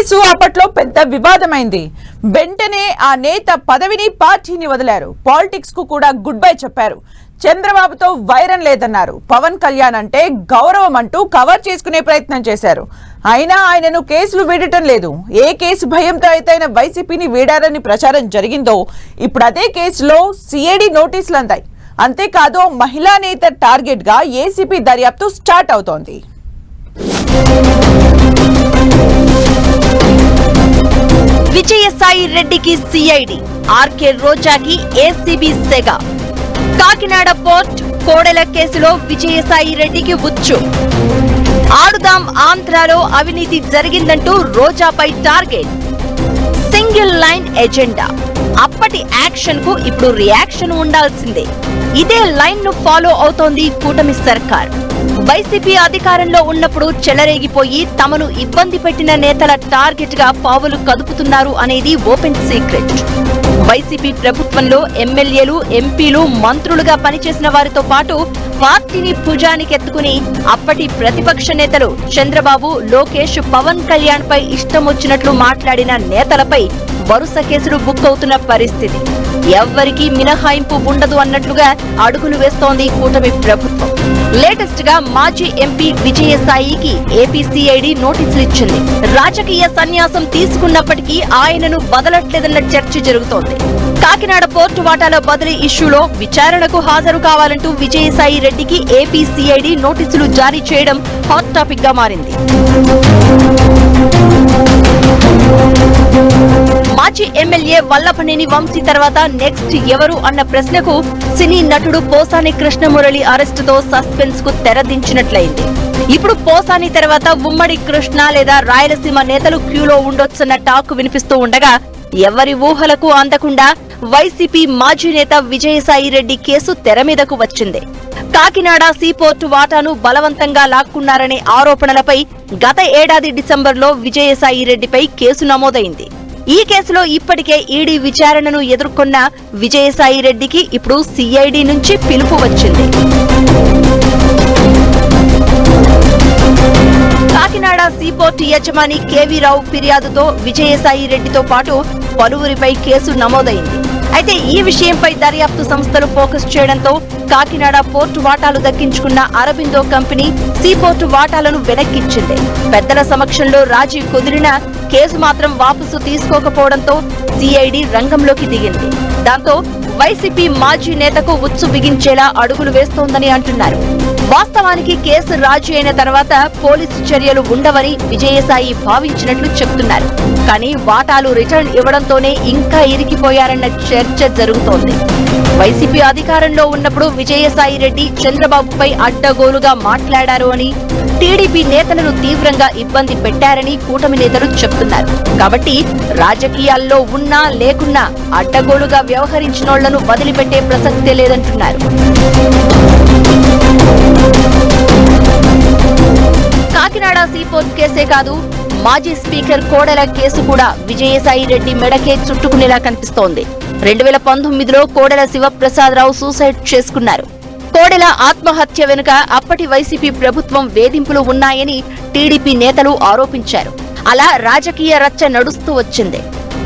Case అప్పట్లో పెద్ద వివాదమైంది. వెంటనే ఆ నేత పదవిని పార్టీని వదిలారు. పాలిటిక్స్ కు కూడా గుడ్ బై చెప్పారు. చంద్రబాబుతో వైరం లేదన్నారు. పవన్ కళ్యాణ్ అంటే గౌరవం అంటూ కవర్ చేసుకునే ప్రయత్నం చేశారు. అయినా ఆయనను కేసులు వీడటం లేదు. ఏ కేసు భయంతో అయితే ఆయన వైసీపీని వీడారని ప్రచారం జరిగిందో ఇప్పుడు అదే కేసులో సిఐడి నోటీసులు అందాయి. అంతేకాదు మహిళా నేత టార్గెట్ గా ఏసీపీ దర్యాప్తు స్టార్ట్ అవుతోంది. విజయసాయి రెడ్డికి సిఐడి, ఆర్కే రోజాకి ఏసీబీ సెగ. కాకినాడ పోర్ట్ కోడెల కేసులో విజయసాయి రెడ్డికి ఉచ్చు. ఆడుదాం ఆంధ్రాలో అవినీతి జరిగిందంటూ రోజాపై టార్గెట్. Single line agenda. అప్పటి యాక్షన్ కు ఇప్పుడు రియాక్షన్ ఉండాల్సిందే. ఇదే లైన్ ను ఫాలో అవుతోంది కూటమి సర్కార్. వైసీపీ అధికారంలో ఉన్నప్పుడు చెలరేగిపోయి తమను ఇబ్బంది పెట్టిన నేతల టార్గెట్ గా పావులు కదుపుతున్నారు అనేది ఓపెన్ సీక్రెట్. వైసీపీ ప్రభుత్వంలో ఎమ్మెల్యేలు, ఎంపీలు, మంత్రులుగా పనిచేసిన వారితో పాటు పార్టీని భుజానికెత్తుకుని అప్పటి ప్రతిపక్ష నేతలు చంద్రబాబు, లోకేష్, పవన్ కళ్యాణ్ పై ఇష్టం వచ్చినట్లు మాట్లాడిన నేతలపై వరుస కేసులు బుక్ అవుతున్న పరిస్థితి. ఎవ్వరికీ మినహాయింపు ఉండదు అన్నట్లుగా అడుగులు వేస్తోంది కూటమి ప్రభుత్వం. లేటెస్ట్ గా మాజీ ఎంపీ విజయసాయికి ఏపీ సిఐడి నోటీసులు ఇచ్చింది. రాజకీయ సన్యాసం తీసుకున్నప్పటికీ ఆయనను వదలట్లేదన్న చర్చ జరుగుతోంది. కాకినాడ పోర్టు వాటాల బదిలీ ఇష్యూలో విచారణకు హాజరు కావాలంటూ విజయసాయి రెడ్డికి ఏపీ సిఐడి నోటీసులు జారీ చేయడం హాట్ టాపిక్ గా మారింది. మాజీ ఎమ్మెల్యే వల్లభనేని వంశీ తర్వాత నెక్స్ట్ ఎవరు అన్న ప్రశ్నకు సినీ నటుడు పోసాని కృష్ణమురళి అరెస్టుతో సస్పెన్స్ కు తెరదించినట్లయింది. ఇప్పుడు పోసాని తర్వాత ఉమ్మడి కృష్ణ లేదా రాయలసీమ నేతలు క్యూలో ఉండొచ్చన్న టాక్ వినిపిస్తూ ఉండగా ఎవరి ఊహలకు అందకుండా వైసీపీ మాజీ నేత విజయసాయి రెడ్డి కేసు తెర మీదకు వచ్చింది. కాకినాడ సీపోర్టు వాటాను బలవంతంగా లాక్కున్నారనే ఆరోపణలపై గత ఏడాది డిసెంబర్లో విజయసాయి రెడ్డిపై కేసు నమోదైంది. ఈ కేసులో ఇప్పటికే ఈడీ విచారణను ఎదుర్కొన్న విజయసాయి రెడ్డికి ఇప్పుడు సిఐడి నుంచి పిలుపు వచ్చింది. కాకినాడ సీపోర్టు యజమాని కేవీ రావు ఫిర్యాదుతో విజయసాయి రెడ్డితో పాటు పలువురిపై కేసు నమోదైంది. అయితే ఈ విషయంపై దర్యాప్తు సంస్థలు ఫోకస్ చేయడంతో కాకినాడ పోర్టు వాటాలు దక్కించుకున్న అరబిందో కంపెనీ సీపోర్టు వాటాలను వెనక్కిచ్చింది. పెద్దల సమక్షంలో రాజీ కుదిరినా కేసు మాత్రం వాపసు తీసుకోకపోవడంతో సిఐడి రంగంలోకి దిగింది. దాంతో వైసీపీ మాజీ నేతకు ఉచ్చు బిగించేలా అడుగులు వేస్తోందని అంటున్నారు. వాస్తవానికి కేసు రాజీ అయిన తర్వాత పోలీసు చర్యలు ఉండవని విజయసాయి భావించినట్లు చెబుతున్నారు. కానీ వాటాలు రిటర్న్ ఇవ్వడంతోనే ఇంకా ఇరికిపోయారన్న చర్చ జరుగుతోంది. వైసీపీ అధికారంలో ఉన్నప్పుడు విజయసాయి రెడ్డి చంద్రబాబుపై అడ్డగోలుగా మాట్లాడారు అని, టీడీపీ నేతలను తీవ్రంగా ఇబ్బంది పెట్టారని కూటమి నేతలు చెబుతున్నారు. కాబట్టి రాజకీయాల్లో ఉన్నా లేకున్నా అడ్డగోలుగా వ్యవహరించినోళ్లను వదిలిపెట్టే ప్రసక్తే లేదంటున్నారు. కాకినాడ సీపోర్ట్ కేసే కాదు, మాజీ స్పీకర్ కోడెల కేసు కూడా విజయసాయి రెడ్డి మెడకే చుట్టుకునేలా కనిపిస్తోంది. 2019లో కోడెల శివప్రసాదరావు సూసైడ్ చేసుకున్నారు. కోడెల ఆత్మహత్య వెనుక అప్పటి వైసీపీ ప్రభుత్వం వేధింపులు ఉన్నాయని టీడీపీ నేతలు ఆరోపించారు. అలా రాజకీయ రచ్చ నడుస్తూ వచ్చింది.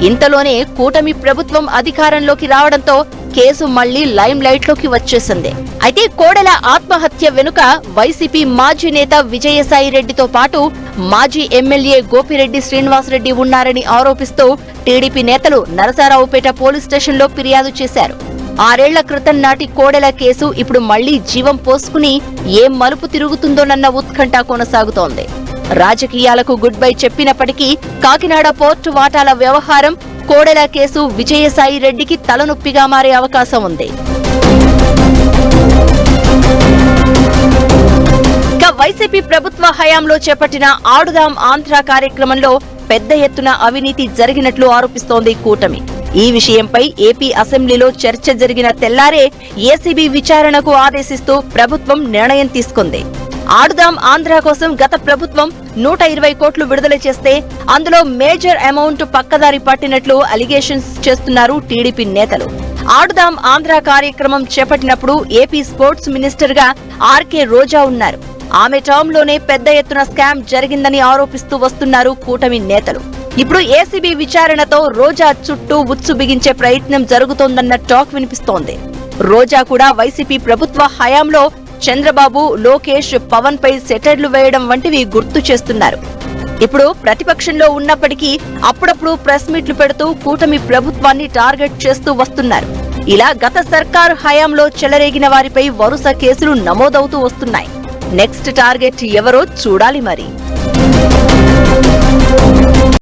ఇంతలోనే కూటమి ప్రభుత్వం అధికారంలోకి రావడంతో కేసు మళ్లీ లైమ్ లైట్ లోకి వచ్చేసింది. అయితే కోడెల ఆత్మహత్య వెనుక వైసీపీ మాజీ నేత విజయసాయి రెడ్డితో పాటు మాజీ ఎమ్మెల్యే గోపిరెడ్డి శ్రీనివాసరెడ్డి ఉన్నారని ఆరోపిస్తూ టీడీపీ నేతలు నరసరావుపేట పోలీస్ స్టేషన్లో ఫిర్యాదు చేశారు. 6 ఏళ్ల క్రితం నాటి కోడెల కేసు ఇప్పుడు మళ్లీ జీవం పోసుకుని ఏం మలుపు తిరుగుతుందోనన్న ఉత్కంఠ కొనసాగుతోంది. రాజకీయాలకు గుడ్ బై చెప్పినప్పటికీ కాకినాడ పోర్టు వాటాల వ్యవహారం, కోడెల కేసు విజయసాయి రెడ్డికి తలనొప్పిగా మారే అవకాశం ఉంది. ఇక వైసీపీ ప్రభుత్వ హయాంలో చేపట్టిన ఆడుదాం ఆంధ్ర కార్యక్రమంలో పెద్ద ఎత్తున అవినీతి జరిగినట్లు ఆరోపిస్తోంది కూటమి. ఈ విషయంపై ఏపీ అసెంబ్లీలో చర్చ జరిగిన తెల్లారే ఏసీబీ విచారణకు ఆదేశిస్తూ ప్రభుత్వం నిర్ణయం తీసుకుంది. ఆడుదాం ఆంధ్ర కోసం గత ప్రభుత్వం 120 కోట్లు విడుదల చేస్తే అందులో మేజర్ అమౌంట్ పక్కదారి పట్టినట్లు అలిగేషన్స్ చేస్తున్నారు టీడీపీ నేతలు. ఆడుదాం ఆంధ్ర కార్యక్రమం చేపట్టినప్పుడు ఏపీ స్పోర్ట్స్ మినిస్టర్ గా ఆర్కే రోజా ఉన్నారు. ఆమె టర్మ్ లోనే పెద్ద ఎత్తున స్కామ్ జరిగిందని ఆరోపిస్తూ వస్తున్నారు కూటమి నేతలు. ఇప్పుడు ఏసీబీ విచారణతో రోజా చుట్టూ ఉచ్చు బిగించే ప్రయత్నం జరుగుతోందన్న టాక్ వినిపిస్తోంది. రోజా కూడా వైసీపీ ప్రభుత్వ హయాంలో చంద్రబాబు, లోకేష్, పవన్ పై సెటర్లు వేయడం వంటివి గుర్తు చేస్తున్నారు. ఇప్పుడు ప్రతిపక్షంలో ఉన్నప్పటికీ అప్పుడప్పుడు ప్రెస్ మీట్లు పెడుతూ కూటమి ప్రభుత్వాన్ని టార్గెట్ చేస్తూ వస్తున్నారు. ఇలా గత సర్కారు హయాంలో చెలరేగిన వారిపై వరుస కేసులు నమోదవుతూ వస్తున్నాయి. నెక్స్ట్ టార్గెట్ ఎవరో చూడాలి మరి.